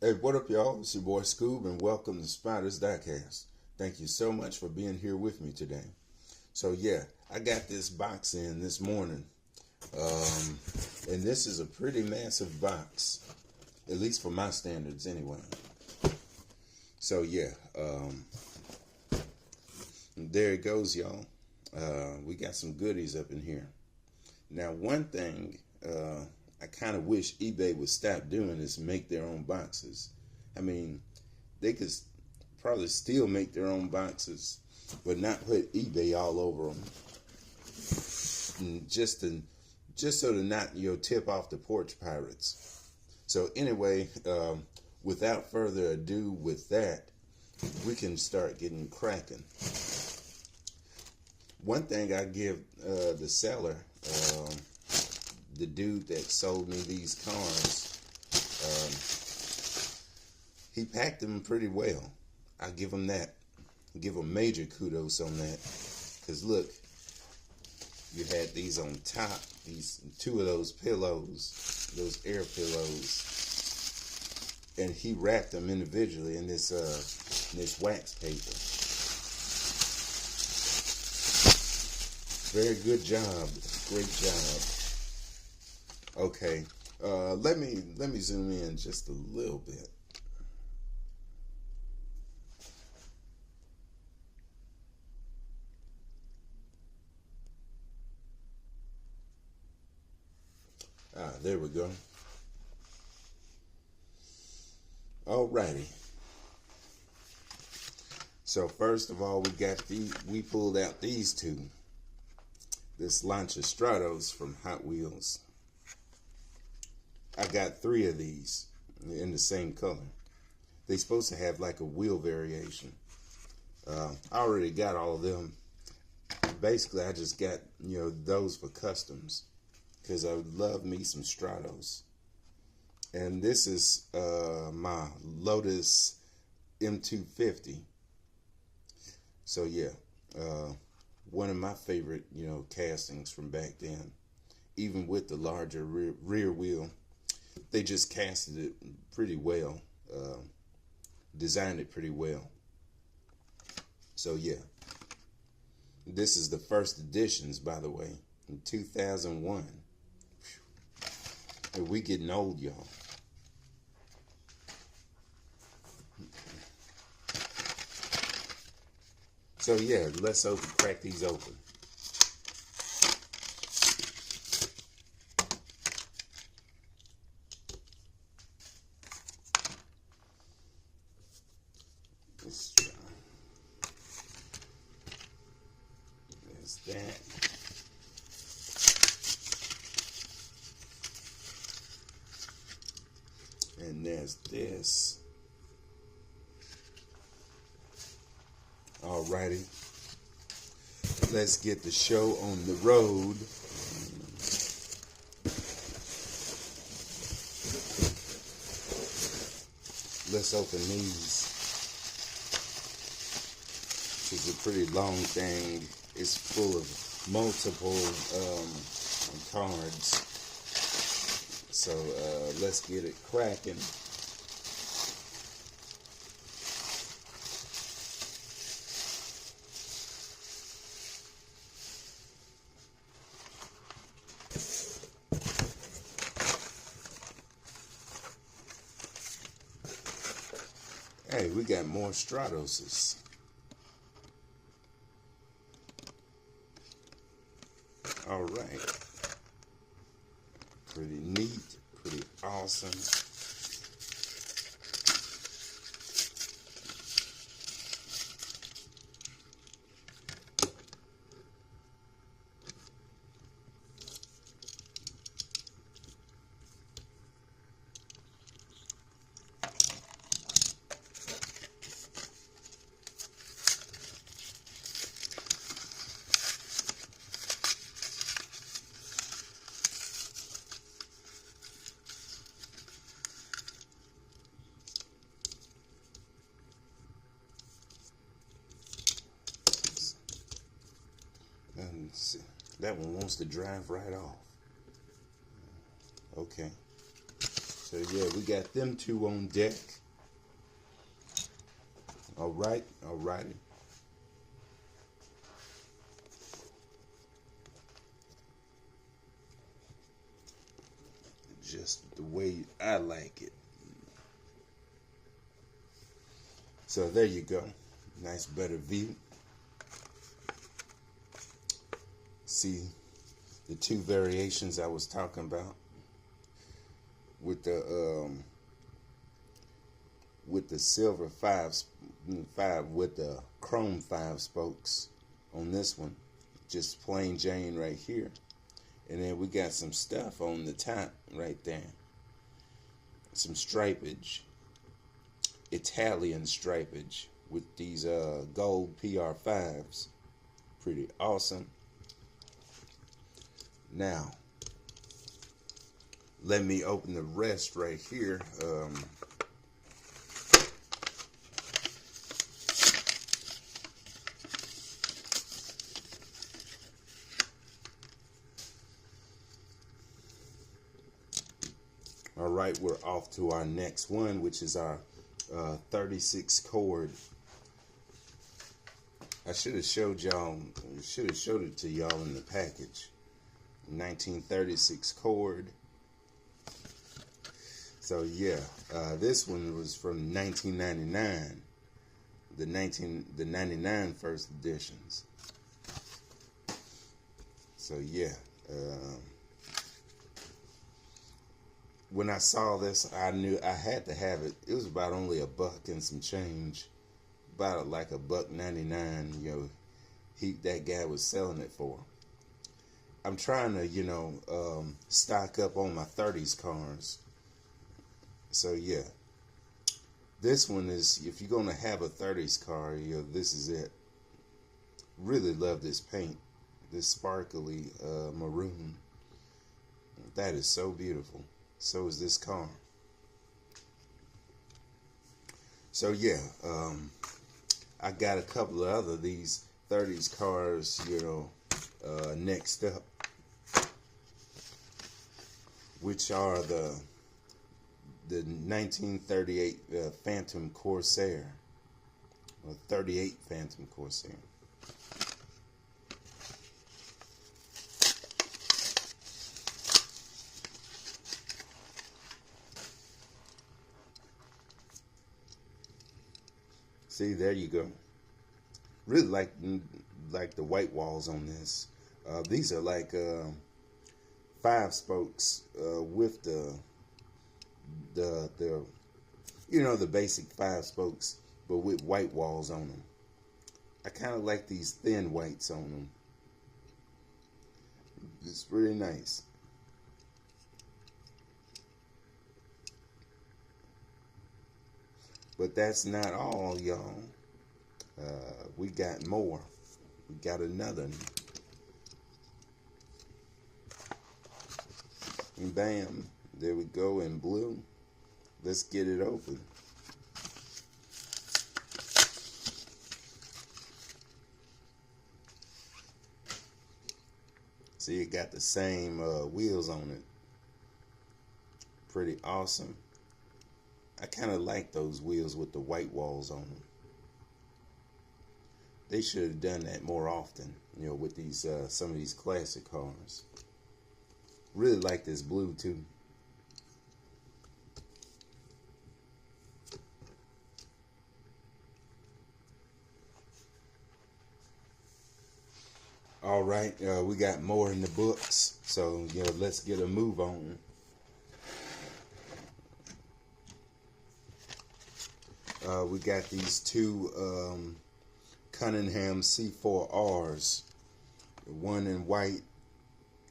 Hey, what up, y'all? It's your boy Scoob, and welcome to Spider's Diecast. Thank you so much for being here with me today. So, yeah, I got this box in this morning, and this is a pretty massive box, at least for my standards, anyway. So, yeah, there it goes, y'all. We got some goodies up in here. Now, one thing I kind of wish eBay would stop doing is make their own boxes. I mean, they could probably still make their own boxes, but not put eBay all over them. And just so to not tip off the porch pirates. So anyway, without further ado with that, we can start getting cracking. One thing I give the seller, the dude that sold me these cars, he packed them pretty well. I give him that. Give him major kudos on that. Because look, you had these on top, these two of those pillows, those air pillows, and he wrapped them individually in this wax paper. Very good job. Great job. Okay, let me zoom in just a little bit. There we go. Alrighty. So first of all, we pulled out these two. This Lancia Stratos from Hot Wheels. I got 3 of these in the same color. They're supposed to have like a wheel variation. I already got all of them. Basically, I just got those for customs because I would love me some Stratos. And this is my Lotus M250. So yeah, one of my favorite castings from back then. Even with the larger rear wheel, they just casted it pretty well, designed it pretty well. So yeah, this is the first editions, by the way, in 2001. And we getting old, y'all. So yeah, let's crack these open. Let's try. There's that. And there's this. Alrighty. Let's get the show on the road. Let's open these. This is a pretty long thing. It's full of multiple cards. So let's get it cracking. Hey, we got more Stratoses. All right. Pretty neat, pretty awesome. That one wants to drive right off. Okay. So yeah, we got them two on deck. Alright, alrighty. Just the way I like it. So there you go. Nice better view. See the two variations I was talking about with the silver five with the chrome 5 spokes on this one, just plain Jane right here, and then we got some stuff on the top right there, some stripage, Italian stripage with these gold PR5s. Pretty awesome. Now let me open the rest right here. All right, we're off to our next one, which is our 36 chord. I should have showed y'all, should have showed it to y'all in the package. 1936 chord. So yeah, this one was from 1999, the 99 first editions. So yeah, when I saw this, I knew I had to have it. It was about only $1 and some change, about like $1.99. You know, that guy was selling it for. I'm trying to, you know, stock up on my 30s cars. So yeah, this one is, if you're gonna have a 30s car, you know, this is it. Really love this paint, this sparkly maroon. That is so beautiful. So is this car. So yeah, I got a couple of other these 30s cars, you know, next up, which are the 1938 Phantom Corsair, or 38 Phantom Corsair. See, there you go. Really like the white walls on this. These are like 5 spokes with the you know, the basic 5 spokes, but with white walls on them. I kind of like these thin whites on them. It's really nice. But that's not all, y'all. We got more. We got another. And bam, there we go in blue. Let's get it open. See, it got the same wheels on it. Pretty awesome. I kind of like those wheels with the white walls on them. They should have done that more often, you know, with these some of these classic cars. Really like this blue too. All right, we got more in the books, so you know, let's get a move on. We got these two Cunningham C4Rs, one in white,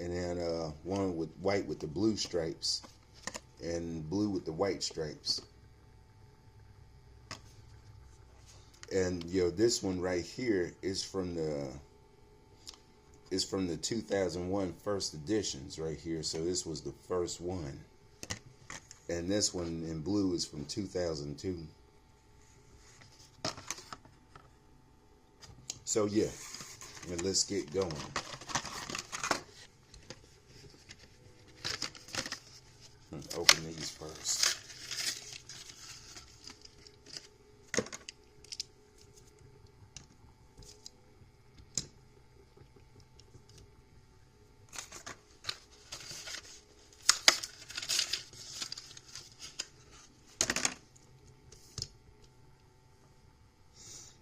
and then one with white with the blue stripes, and blue with the white stripes. And you know, this one right here is from the 2001 first editions right here. So this was the first one, and this one in blue is from 2002. So yeah, and let's get going. Open these first.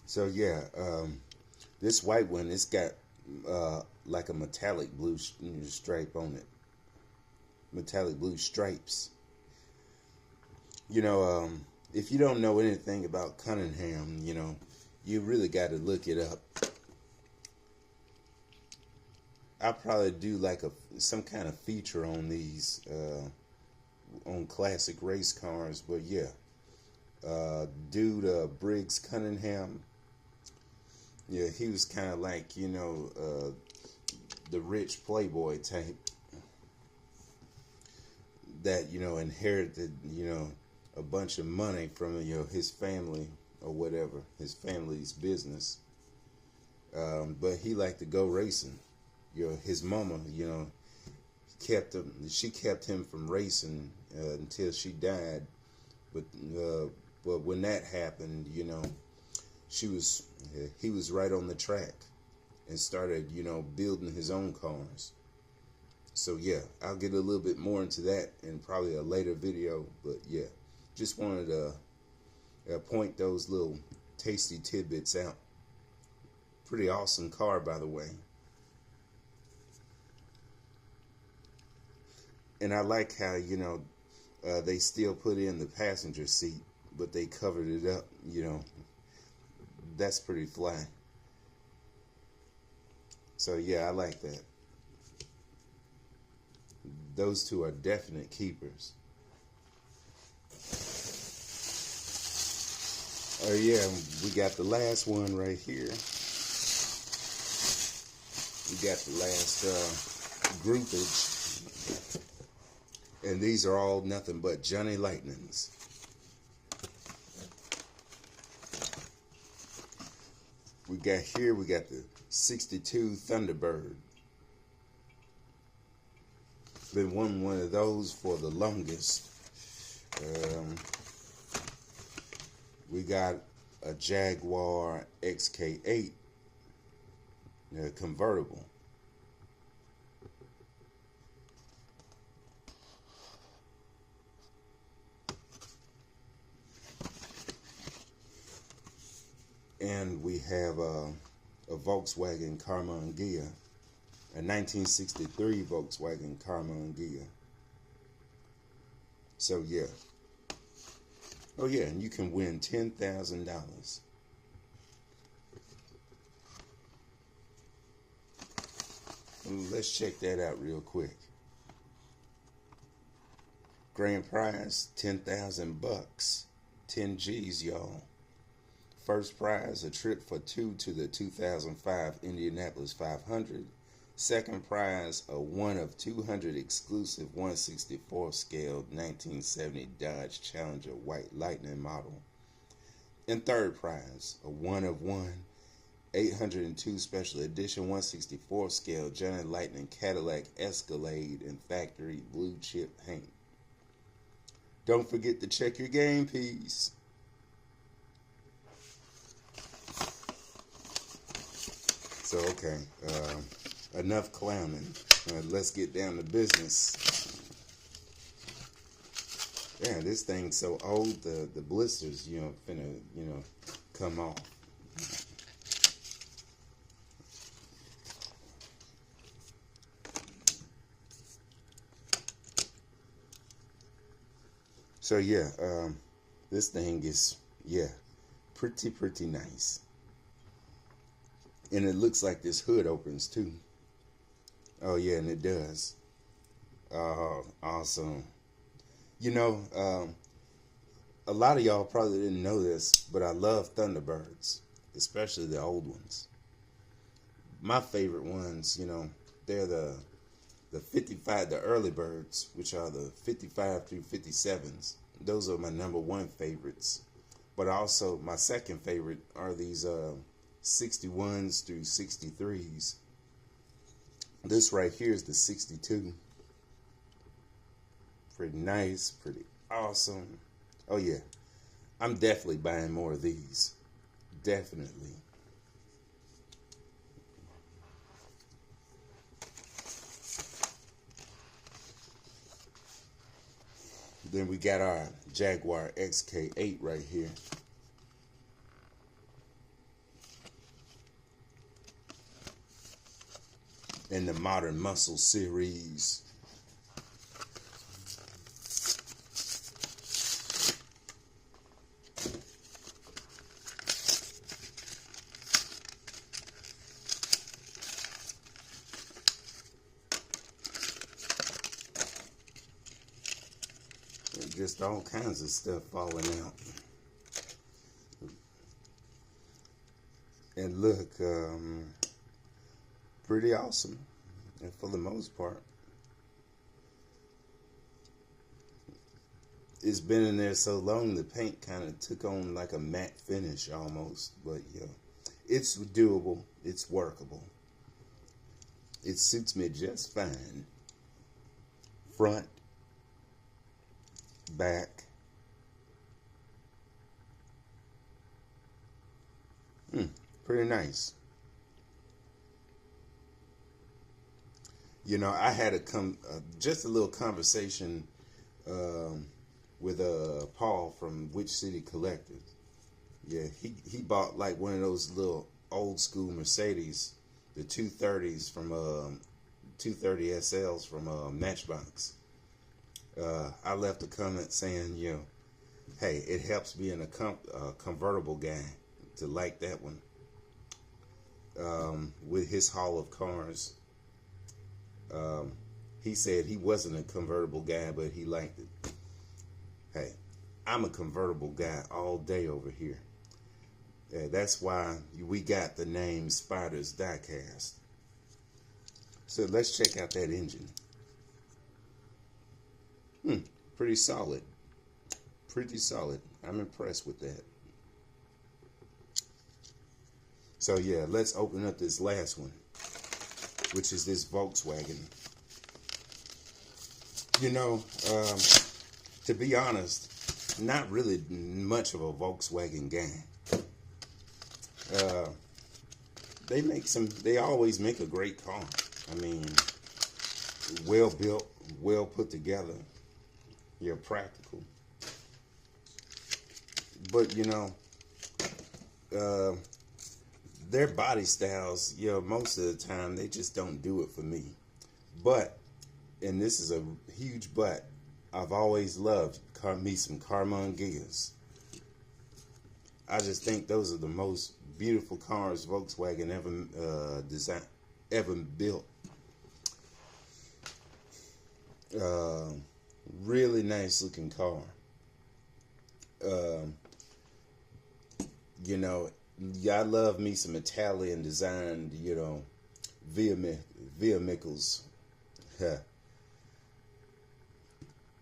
So yeah, this white one, it's got like a metallic blue stripe on it. Metallic blue stripes. You know, if you don't know anything about Cunningham, you know, you really got to look it up. I'll probably do like some kind of feature on these, on classic race cars. But yeah, dude, Briggs Cunningham. Yeah, he was kind of like, you know, the rich playboy type that, you know, inherited, you know, a bunch of money from, you know, his family or whatever, his family's business. But he liked to go racing. You know, his mama, you know, she kept him from racing until she died. But when that happened, you know, he was right on the track and started, you know, building his own cars. So yeah, I'll get a little bit more into that in probably a later video. But yeah, just wanted to point those little tasty tidbits out. Pretty awesome car, by the way. And I like how, you know, they still put in the passenger seat, but they covered it up, you know. That's pretty fly. So yeah, I like that. Those two are definite keepers. Oh yeah, we got the last one right here. We got the last groupage. And these are all nothing but Johnny Lightnings. We got the 62 Thunderbird. Been one of those for the longest. We got a Jaguar XK8 convertible. And we have a Volkswagen Karmann Ghia, a 1963 Volkswagen Karmann Ghia. So yeah. Oh yeah, and you can win $10,000. Let's check that out real quick. Grand prize, 10,000 bucks, 10 G's, y'all. First prize, a trip for two to the 2005 Indianapolis 500. Second prize, a 1 of 200 exclusive 1/64 scale 1970 Dodge Challenger White Lightning model. And third prize, a 1 of 1 802 special edition 1/64 scale Johnny Lightning Cadillac Escalade in factory blue chip paint. Don't forget to check your game piece. So, okay, enough clowning. Let's get down to business. Yeah, this thing's so old, the blisters, you know, finna, you know, come off. So, yeah, this thing is, yeah, pretty nice. And it looks like this hood opens too. Oh yeah, and it does. Oh, awesome. You know, a lot of y'all probably didn't know this, but I love Thunderbirds, especially the old ones. My favorite ones, you know, they're the 55, the early birds, which are the 55 through 57s. Those are my #1 favorites. But also my second favorite are these 61s through 63s. This right here is the 62. Pretty nice, pretty Awesome. Oh yeah, I'm definitely buying more of these. Definitely. Then we got our Jaguar XK8 right here. In the Modern Muscle series. And just all kinds of stuff falling out. And look, pretty awesome. And for the most part, it's been in there so long, the paint kind of took on like a matte finish almost. But yeah, it's doable. It's workable. It suits me just fine. Front, back. Pretty nice. You know, I had just a little conversation with Paul from Which City Collective. Yeah, he bought like one of those little old school Mercedes, the 230s from 230 SLs from Matchbox. I left a comment saying, you know, hey, it helps being a convertible guy to like that one. With his haul of cars, he said he wasn't a convertible guy, but he liked it. Hey, I'm a convertible guy all day over here. That's why we got the name Spider's Diecast. So let's check out that engine. Pretty solid. Pretty solid. I'm impressed with that. So yeah, let's open up this last one, which is this Volkswagen. You know, to be honest, not really much of a Volkswagen guy. They always make a great car. I mean, well built, well put together. Yeah, practical. But, you know, their body styles, you know, most of the time, they just don't do it for me. But, and this is a huge but, I've always loved me some Carman Gias. I just think those are the most beautiful cars Volkswagen ever designed, ever built. Really nice looking car. You know, yeah, I love me some Italian designed, you know, vehicles.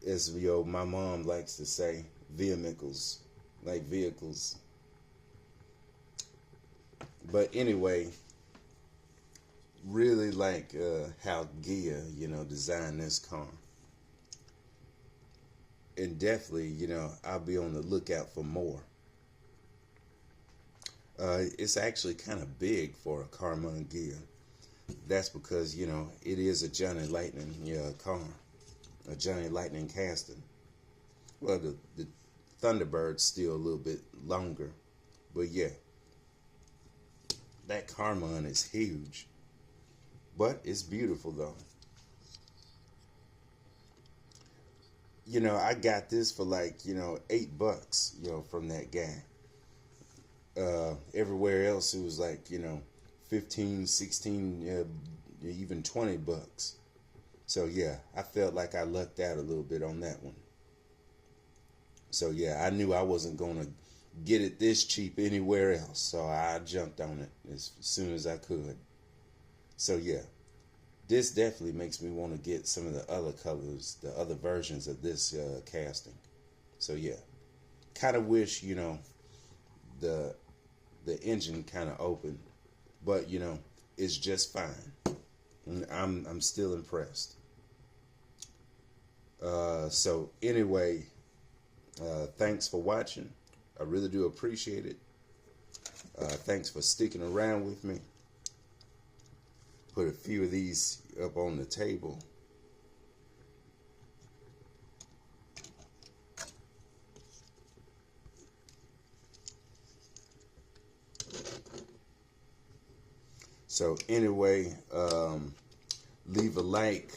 As you know, my mom likes to say, vehicles, like vehicles. But anyway, really like how Gia, you know, designed this car. And definitely, you know, I'll be on the lookout for more. It's actually kind of big for a Carman Gia. That's because, you know, it is a Johnny Lightning car. A Johnny Lightning casting. Well, the Thunderbird's still a little bit longer. But yeah, that Carman is huge. But it's beautiful though. You know, I got this for like, you know, $8, you know, from that guy. Everywhere else it was like, you know, 15, 16, even $20. So yeah, I felt like I lucked out a little bit on that one. So yeah, I knew I wasn't gonna get it this cheap anywhere else, so I jumped on it as soon as I could. So yeah, this definitely makes me want to get some of the other colors, the other versions of this casting. So yeah, kind of wish, you know, the engine kind of open, but you know, it's just fine. I'm still impressed. So anyway, Thanks for watching. I really do appreciate it. Thanks for sticking around with me. Put a few of these up on the table. So anyway, leave a like,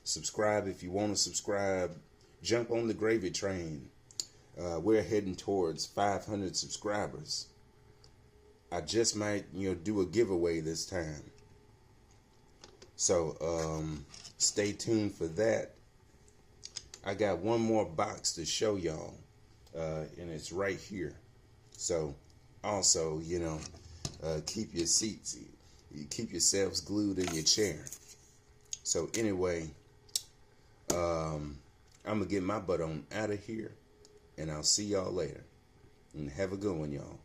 subscribe if you want to subscribe, jump on the gravy train. We're heading towards 500 subscribers. I just might, do a giveaway this time. So stay tuned for that. I got one more box to show y'all, and it's right here. So also, keep your seats, keep yourselves glued in your chair. So anyway, I'm gonna get my butt on out of here, and I'll see y'all later. And have a good one, y'all.